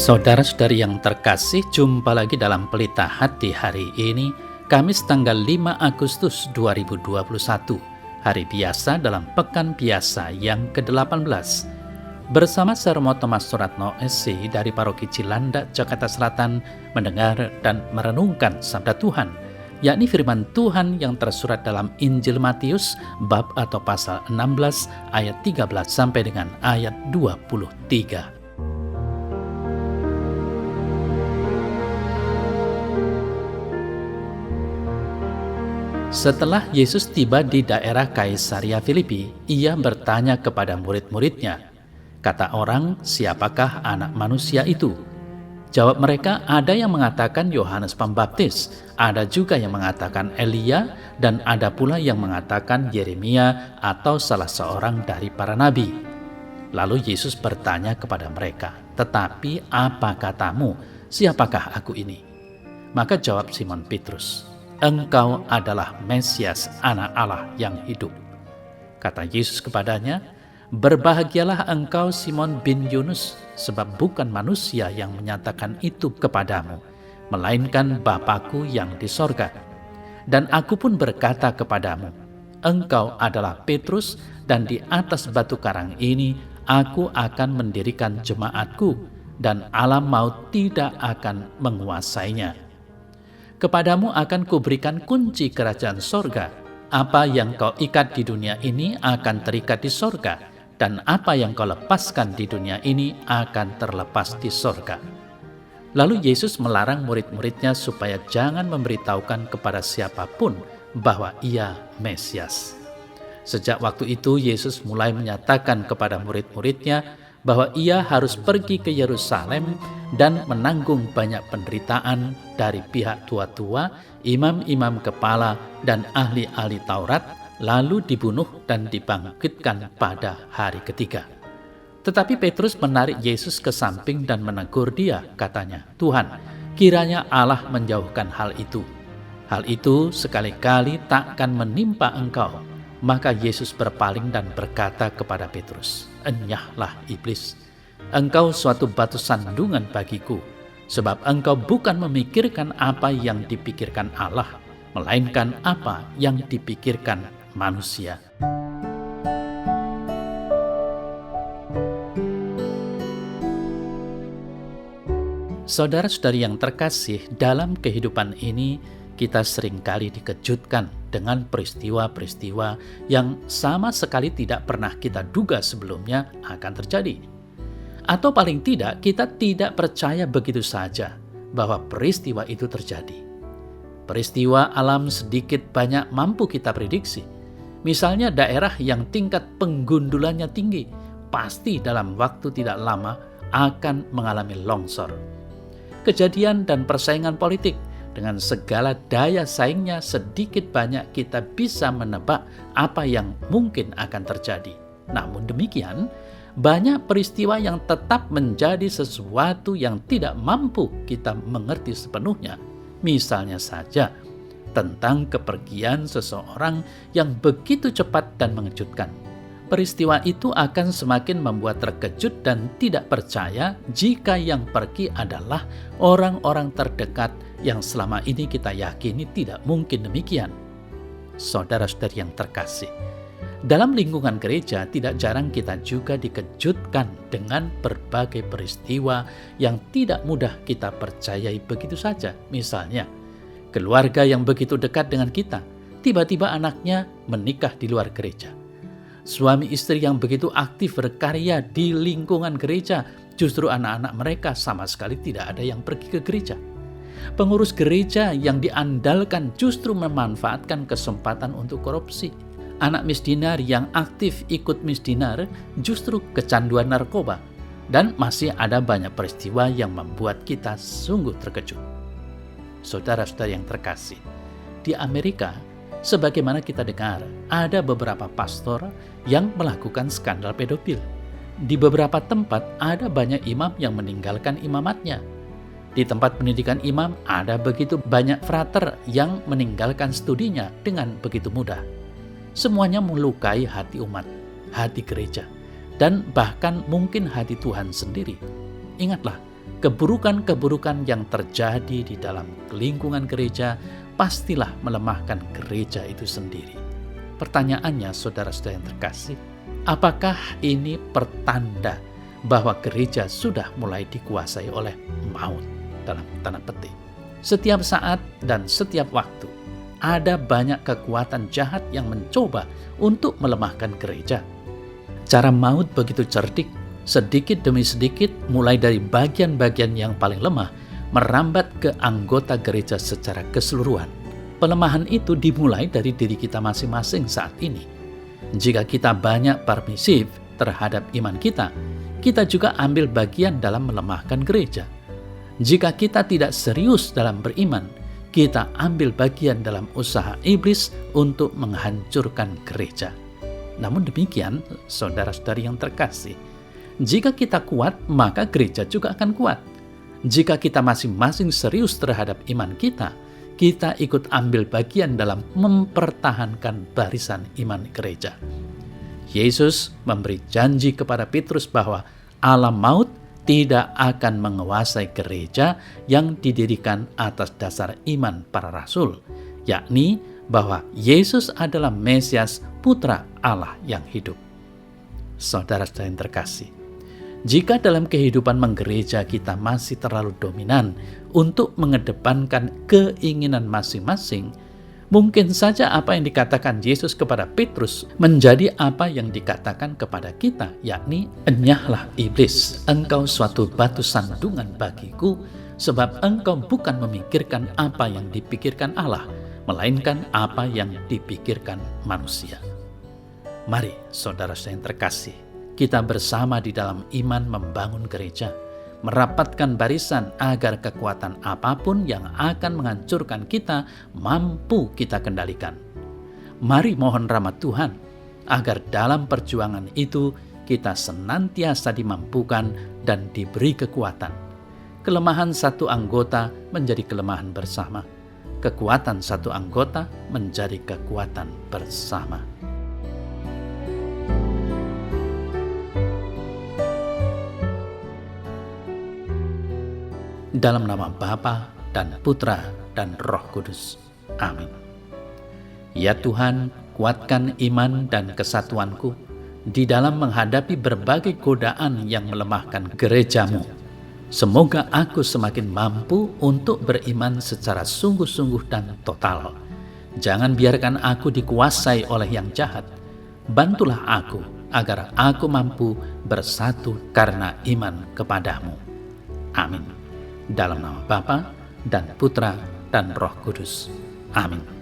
Saudara-saudari yang terkasih, jumpa lagi dalam Pelita Hati hari ini, Kamis tanggal 5 Agustus 2021, hari biasa dalam Pekan Biasa yang ke-18. Bersama Sermo Thomas Suratno SC dari Paroki Cilandak, Jakarta Selatan, mendengar dan merenungkan Sabda Tuhan, yakni firman Tuhan yang tersurat dalam Injil Matius, bab atau pasal 16, ayat 13 sampai dengan ayat 23. Setelah Yesus tiba di daerah Kaisaria Filipi, ia bertanya kepada murid-muridnya, kata orang, siapakah anak manusia itu? Jawab mereka, ada yang mengatakan Yohanes Pembaptis, ada juga yang mengatakan Elia, dan ada pula yang mengatakan Yeremia atau salah seorang dari para nabi. Lalu Yesus bertanya kepada mereka, tetapi apa katamu, siapakah aku ini? Maka jawab Simon Petrus, engkau adalah Mesias, anak Allah yang hidup. Kata Yesus kepadanya, berbahagialah engkau Simon bin Yunus, sebab bukan manusia yang menyatakan itu kepadamu, melainkan Bapa-Ku yang di sorga. Dan aku pun berkata kepadamu, engkau adalah Petrus, dan di atas batu karang ini aku akan mendirikan jemaatku, dan alam maut tidak akan menguasainya. Kepadamu akan kuberikan kunci kerajaan sorga. Apa yang kau ikat di dunia ini akan terikat di sorga, dan apa yang kau lepaskan di dunia ini akan terlepas di sorga. Lalu Yesus melarang murid-muridnya supaya jangan memberitahukan kepada siapapun bahwa ia Mesias. Sejak waktu itu Yesus mulai menyatakan kepada murid-muridnya bahwa ia harus pergi ke Yerusalem dan menanggung banyak penderitaan dari pihak tua-tua, imam-imam kepala, dan ahli-ahli Taurat, lalu dibunuh dan dibangkitkan pada hari ketiga. Tetapi Petrus menarik Yesus ke samping dan menegur dia, katanya, Tuhan, kiranya Allah menjauhkan hal itu. Hal itu sekali-kali takkan menimpa engkau. Maka Yesus berpaling dan berkata kepada Petrus, enyahlah iblis, engkau suatu batu sandungan bagiku, sebab engkau bukan memikirkan apa yang dipikirkan Allah, melainkan apa yang dipikirkan manusia. Saudara-saudari yang terkasih, dalam kehidupan ini kita seringkali dikejutkan dengan peristiwa-peristiwa yang sama sekali tidak pernah kita duga sebelumnya akan terjadi. Atau paling tidak, kita tidak percaya begitu saja bahwa peristiwa itu terjadi. Peristiwa alam sedikit banyak mampu kita prediksi. Misalnya daerah yang tingkat penggundulannya tinggi, pasti dalam waktu tidak lama akan mengalami longsor. Kejadian dan persaingan politik, dengan segala daya saingnya sedikit banyak kita bisa menebak apa yang mungkin akan terjadi. Namun demikian, banyak peristiwa yang tetap menjadi sesuatu yang tidak mampu kita mengerti sepenuhnya. Misalnya saja tentang kepergian seseorang yang begitu cepat dan mengejutkan. Peristiwa itu akan semakin membuat terkejut dan tidak percaya jika yang pergi adalah orang-orang terdekat yang selama ini kita yakini tidak mungkin demikian. Saudara-saudari yang terkasih, dalam lingkungan gereja tidak jarang kita juga dikejutkan dengan berbagai peristiwa yang tidak mudah kita percayai begitu saja. Misalnya, keluarga yang begitu dekat dengan kita, tiba-tiba anaknya menikah di luar gereja. Suami istri yang begitu aktif berkarya di lingkungan gereja, justru anak-anak mereka sama sekali tidak ada yang pergi ke gereja. Pengurus gereja yang diandalkan justru memanfaatkan kesempatan untuk korupsi. Anak misdinar yang aktif ikut misdinar justru kecanduan narkoba. Dan masih ada banyak peristiwa yang membuat kita sungguh terkejut. Saudara-saudara yang terkasih, di Amerika, sebagaimana kita dengar, ada beberapa pastor yang melakukan skandal pedofil. Di beberapa tempat ada banyak imam yang meninggalkan imamatnya. Di tempat pendidikan imam ada begitu banyak frater yang meninggalkan studinya dengan begitu mudah. Semuanya melukai hati umat, hati gereja, dan bahkan mungkin hati Tuhan sendiri. Ingatlah, keburukan-keburukan yang terjadi di dalam lingkungan gereja pastilah melemahkan gereja itu sendiri. Pertanyaannya, saudara-saudara yang terkasih, apakah ini pertanda bahwa gereja sudah mulai dikuasai oleh maut dalam tanda petik? Setiap saat dan setiap waktu ada banyak kekuatan jahat yang mencoba untuk melemahkan gereja. Cara maut begitu cerdik, sedikit demi sedikit mulai dari bagian-bagian yang paling lemah merambat ke anggota gereja secara keseluruhan. Pelemahan itu dimulai dari diri kita masing-masing saat ini. Jika kita banyak permisif terhadap iman kita, kita juga ambil bagian dalam melemahkan gereja. Jika kita tidak serius dalam beriman, kita ambil bagian dalam usaha iblis untuk menghancurkan gereja. Namun demikian, saudara-saudari yang terkasih, jika kita kuat, maka gereja juga akan kuat. Jika kita masing-masing serius terhadap iman kita ikut ambil bagian dalam mempertahankan barisan iman gereja. Yesus memberi janji kepada Petrus bahwa alam maut tidak akan menguasai gereja yang didirikan atas dasar iman para rasul, yakni bahwa Yesus adalah Mesias, Putra Allah yang hidup. Saudara-saudara yang terkasih, jika dalam kehidupan menggereja kita masih terlalu dominan untuk mengedepankan keinginan masing-masing, mungkin saja apa yang dikatakan Yesus kepada Petrus menjadi apa yang dikatakan kepada kita, yakni, "Enyahlah iblis, engkau suatu batu sandungan bagiku, sebab engkau bukan memikirkan apa yang dipikirkan Allah, melainkan apa yang dipikirkan manusia." Mari, saudara-saudara yang terkasih, kita bersama di dalam iman membangun gereja, merapatkan barisan agar kekuatan apapun yang akan menghancurkan kita mampu kita kendalikan. Mari mohon rahmat Tuhan agar dalam perjuangan itu kita senantiasa dimampukan dan diberi kekuatan. Kelemahan satu anggota menjadi kelemahan bersama. Kekuatan satu anggota menjadi kekuatan bersama. Dalam nama Bapa dan Putra dan Roh Kudus. Amin. Ya Tuhan, kuatkan iman dan kesatuanku di dalam menghadapi berbagai godaan yang melemahkan gereja-Mu. Semoga aku semakin mampu untuk beriman secara sungguh-sungguh dan total. Jangan biarkan aku dikuasai oleh yang jahat. Bantulah aku agar aku mampu bersatu karena iman kepadamu. Amin. Dalam nama Bapa dan Putra dan Roh Kudus. Amin.